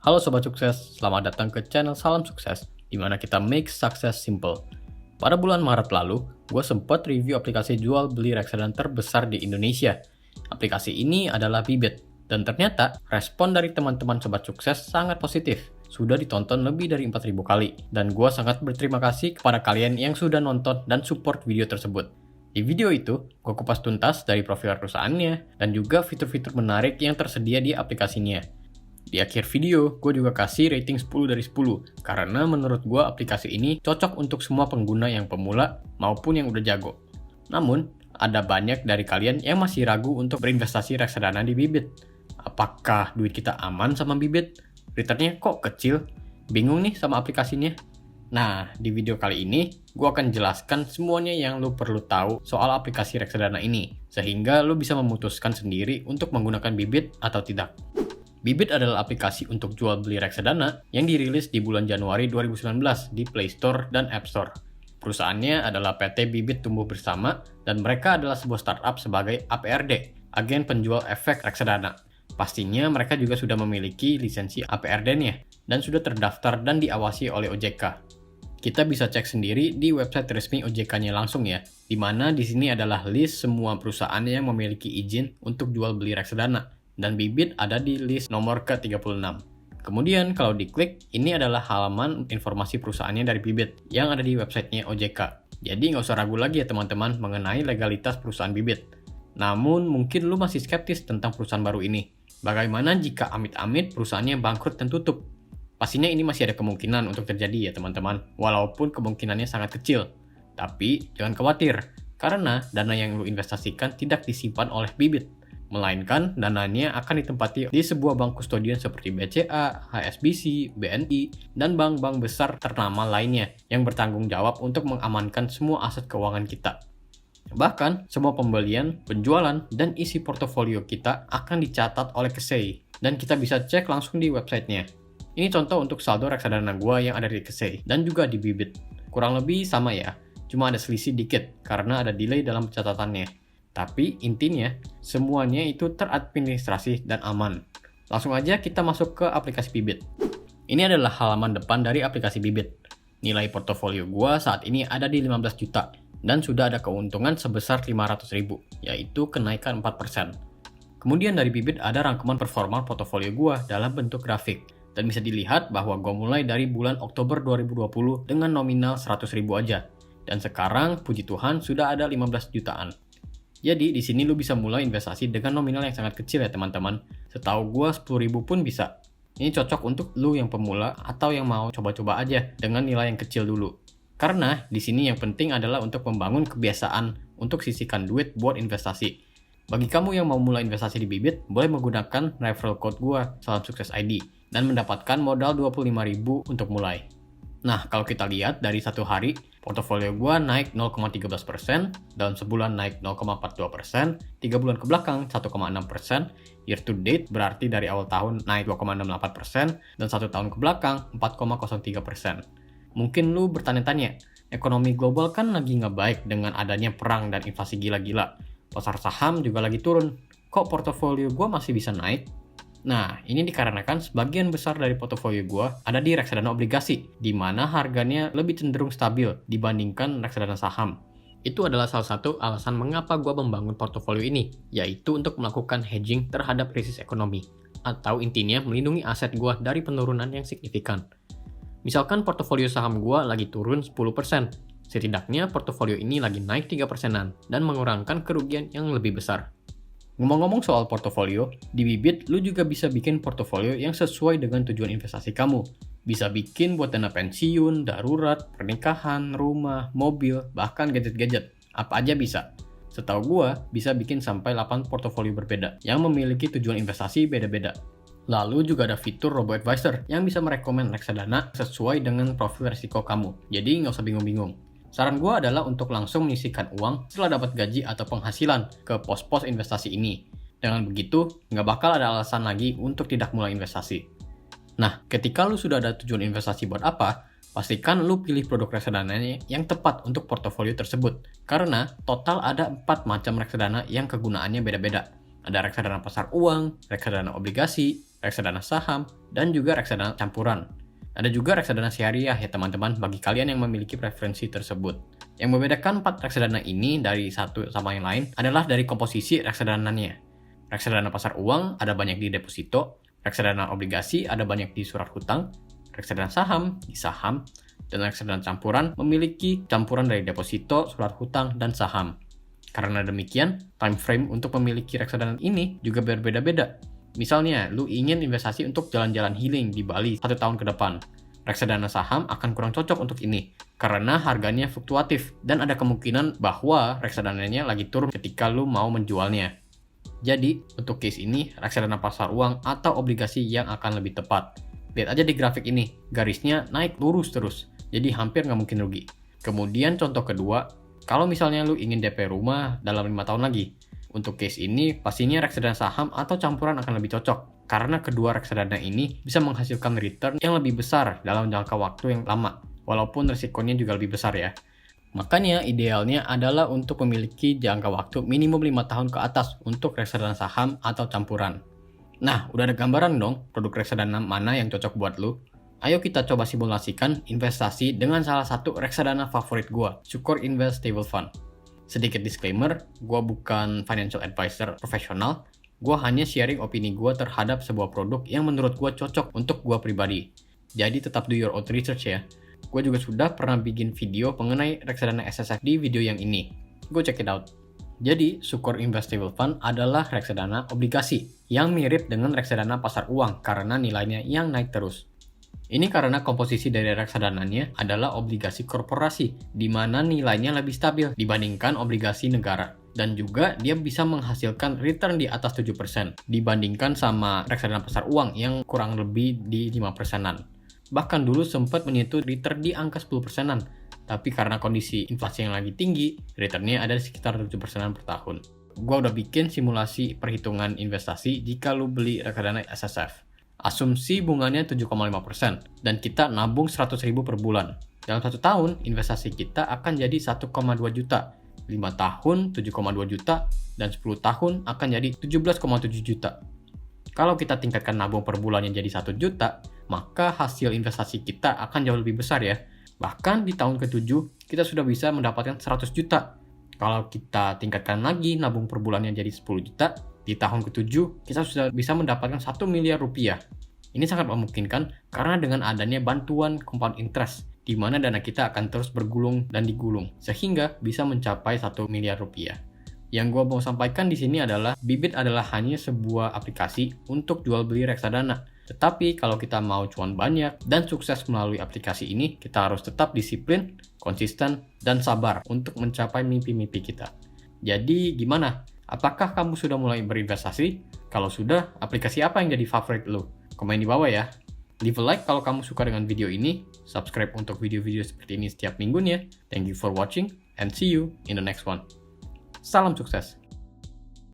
Halo Sobat Sukses, selamat datang ke channel Salam Sukses, di mana kita make success simple. Pada bulan Maret lalu, gue sempat review aplikasi jual beli reksadana terbesar di Indonesia. Aplikasi ini adalah Bibit, dan ternyata respon dari teman-teman Sobat Sukses sangat positif. Sudah ditonton lebih dari 4.000 kali, dan gue sangat berterima kasih kepada kalian yang sudah nonton dan support video tersebut. Di video itu, gue kupas tuntas dari profil perusahaannya, dan juga fitur-fitur menarik yang tersedia di aplikasinya. Di akhir video, gue juga kasih rating 10 dari 10, karena menurut gue aplikasi ini cocok untuk semua pengguna yang pemula maupun yang udah jago. Namun, ada banyak dari kalian yang masih ragu untuk berinvestasi reksadana di Bibit. Apakah duit kita aman sama Bibit? Returnnya kok kecil? Bingung nih sama aplikasinya? Nah, di video kali ini, gue akan jelaskan semuanya yang lo perlu tahu soal aplikasi reksadana ini, sehingga lo bisa memutuskan sendiri untuk menggunakan Bibit atau tidak. Bibit adalah aplikasi untuk jual beli reksadana yang dirilis di bulan Januari 2019 di Play Store dan App Store. Perusahaannya adalah PT Bibit Tumbuh Bersama dan mereka adalah sebuah startup sebagai APRD, agen penjual efek reksadana. Pastinya mereka juga sudah memiliki lisensi APRD-nya dan sudah terdaftar dan diawasi oleh OJK. Kita bisa cek sendiri di website resmi OJK-nya langsung ya, di mana di sini adalah list semua perusahaan yang memiliki izin untuk jual beli reksadana. Dan Bibit ada di list nomor ke-36. Kemudian kalau diklik, ini adalah halaman informasi perusahaannya dari Bibit yang ada di websitenya OJK. Jadi nggak usah ragu lagi ya teman-teman mengenai legalitas perusahaan Bibit. Namun mungkin lu masih skeptis tentang perusahaan baru ini. Bagaimana jika amit-amit perusahaannya bangkrut dan tutup? Pastinya ini masih ada kemungkinan untuk terjadi ya teman-teman, walaupun kemungkinannya sangat kecil. Tapi jangan khawatir, karena dana yang lu investasikan tidak disimpan oleh Bibit, melainkan dananya akan ditempati di sebuah bank kustodian seperti BCA, HSBC, BNI, dan bank-bank besar ternama lainnya yang bertanggung jawab untuk mengamankan semua aset keuangan kita. Bahkan, semua pembelian, penjualan, dan isi portofolio kita akan dicatat oleh Kesei, dan kita bisa cek langsung di websitenya. Ini contoh untuk saldo reksadana gua yang ada di Kesei, dan juga di Bibit. Kurang lebih sama ya, cuma ada selisih dikit karena ada delay dalam catatannya. Tapi intinya, semuanya itu teradministrasi dan aman. Langsung aja kita masuk ke aplikasi Bibit. Ini adalah halaman depan dari aplikasi Bibit. Nilai portofolio gua saat ini ada di 15 juta dan sudah ada keuntungan sebesar 500.000, yaitu kenaikan 4%. Kemudian dari Bibit ada rangkuman performa portofolio gua dalam bentuk grafik. Dan bisa dilihat bahwa gua mulai dari bulan Oktober 2020 dengan nominal 100.000 aja. Dan sekarang puji Tuhan sudah ada 15 jutaan. Jadi di sini lu bisa mulai investasi dengan nominal yang sangat kecil ya teman-teman. Setahu gua 10.000 pun bisa. Ini cocok untuk lu yang pemula atau yang mau coba-coba aja dengan nilai yang kecil dulu. Karena di sini yang penting adalah untuk membangun kebiasaan untuk sisihkan duit buat investasi. Bagi kamu yang mau mulai investasi di Bibit, boleh menggunakan referral code gua Salam Sukses ID dan mendapatkan modal 25.000 untuk mulai. Nah, kalau kita lihat dari satu hari, portofolio gua naik 0,13%, dalam sebulan naik 0,42%, 3 bulan ke belakang 1,6%, year to date berarti dari awal tahun naik 2,68%, dan 1 tahun ke belakang 4,03%. Mungkin lu bertanya-tanya, ekonomi global kan lagi nggak baik dengan adanya perang dan inflasi gila-gila. Pasar saham juga lagi turun, kok portofolio gua masih bisa naik? Nah, ini dikarenakan sebagian besar dari portofolio gue ada di reksadana obligasi, di mana harganya lebih cenderung stabil dibandingkan reksadana saham. Itu adalah salah satu alasan mengapa gue membangun portofolio ini, yaitu untuk melakukan hedging terhadap krisis ekonomi, atau intinya melindungi aset gue dari penurunan yang signifikan. Misalkan portofolio saham gue lagi turun 10%, setidaknya portofolio ini lagi naik 3%-an dan mengurangkan kerugian yang lebih besar. Ngomong-ngomong soal portofolio, di Bibit lu juga bisa bikin portofolio yang sesuai dengan tujuan investasi kamu. Bisa bikin buat dana pensiun, darurat, pernikahan, rumah, mobil, bahkan gadget-gadget. Apa aja bisa. Setahu gua, bisa bikin sampai 8 portofolio berbeda yang memiliki tujuan investasi beda-beda. Lalu juga ada fitur robo-advisor yang bisa merekomend reksadana sesuai dengan profil resiko kamu. Jadi nggak usah bingung-bingung. Saran gue adalah untuk langsung menyisihkan uang setelah dapat gaji atau penghasilan ke pos-pos investasi ini. Dengan begitu, nggak bakal ada alasan lagi untuk tidak mulai investasi. Nah, ketika lu sudah ada tujuan investasi buat apa, pastikan lu pilih produk reksadananya yang tepat untuk portofolio tersebut. Karena total ada 4 macam reksadana yang kegunaannya beda-beda. Ada reksadana pasar uang, reksadana obligasi, reksadana saham, dan juga reksadana campuran. Ada juga reksadana syariah ya teman-teman bagi kalian yang memiliki preferensi tersebut. Yang membedakan 4 reksadana ini dari satu sama yang lain adalah dari komposisi reksadananya. Reksadana pasar uang ada banyak di deposito, reksadana obligasi ada banyak di surat hutang, reksadana saham di saham, dan reksadana campuran memiliki campuran dari deposito, surat hutang, dan saham. Karena demikian, time frame untuk memiliki reksadana ini juga berbeda-beda. Misalnya, lu ingin investasi untuk jalan-jalan healing di Bali 1 tahun ke depan. Reksadana saham akan kurang cocok untuk ini, karena harganya fluktuatif, dan ada kemungkinan bahwa reksadananya lagi turun ketika lu mau menjualnya. Jadi, untuk case ini, reksadana pasar uang atau obligasi yang akan lebih tepat. Lihat aja di grafik ini, garisnya naik lurus terus, jadi hampir nggak mungkin rugi. Kemudian contoh kedua, kalau misalnya lu ingin DP rumah dalam 5 tahun lagi, untuk case ini pastinya reksadana saham atau campuran akan lebih cocok, karena kedua reksadana ini bisa menghasilkan return yang lebih besar dalam jangka waktu yang lama, walaupun risikonya juga lebih besar ya. Makanya idealnya adalah untuk memiliki jangka waktu minimum 5 tahun ke atas untuk reksadana saham atau campuran. Nah, udah ada gambaran dong produk reksadana mana yang cocok buat lu? Ayo kita coba simulasikan investasi dengan salah satu reksadana favorit gua, Sukor Invest Stable Fund. Sedikit disclaimer, gua bukan financial advisor profesional, gua hanya sharing opini gua terhadap sebuah produk yang menurut gua cocok untuk gua pribadi. Jadi tetap do your own research ya. Gua juga sudah pernah bikin video mengenai reksadana SSF di video yang ini. Go check it out. Jadi, Sukor Invest Stable Fund adalah reksadana obligasi yang mirip dengan reksadana pasar uang karena nilainya yang naik terus. Ini karena komposisi dari reksadananya adalah obligasi korporasi, di mana nilainya lebih stabil dibandingkan obligasi negara. Dan juga dia bisa menghasilkan return di atas 7% dibandingkan sama reksadana pasar uang yang kurang lebih di 5%-an. Bahkan dulu sempat menyentuh return di angka 10%-an, tapi karena kondisi inflasi yang lagi tinggi, returnnya ada di sekitar 7%-an per tahun. Gua udah bikin simulasi perhitungan investasi jika lu beli reksadana SSF. Asumsi bunganya 7,5% dan kita nabung 100.000 per bulan. Dalam 1 tahun, investasi kita akan jadi 1,2 juta. 5 tahun 7,2 juta dan 10 tahun akan jadi 17,7 juta. Kalau kita tingkatkan nabung per bulannya jadi 1 juta, maka hasil investasi kita akan jauh lebih besar ya. Bahkan di tahun ke-7, kita sudah bisa mendapatkan 100 juta. Kalau kita tingkatkan lagi nabung per bulannya jadi 10 juta, di tahun ke-7, kita sudah bisa mendapatkan 1 miliar rupiah. Ini sangat memungkinkan karena dengan adanya bantuan compound interest, di mana dana kita akan terus bergulung dan digulung, sehingga bisa mencapai 1 miliar rupiah. Yang gue mau sampaikan di sini adalah, Bibit adalah hanya sebuah aplikasi untuk jual beli reksadana. Tetapi kalau kita mau cuan banyak dan sukses melalui aplikasi ini, kita harus tetap disiplin, konsisten, dan sabar untuk mencapai mimpi-mimpi kita. Jadi gimana? Apakah kamu sudah mulai berinvestasi? Kalau sudah, aplikasi apa yang jadi favorit lo? Komen di bawah ya. Leave a like kalau kamu suka dengan video ini. Subscribe untuk video-video seperti ini setiap minggunya. Thank you for watching and see you in the next one. Salam sukses!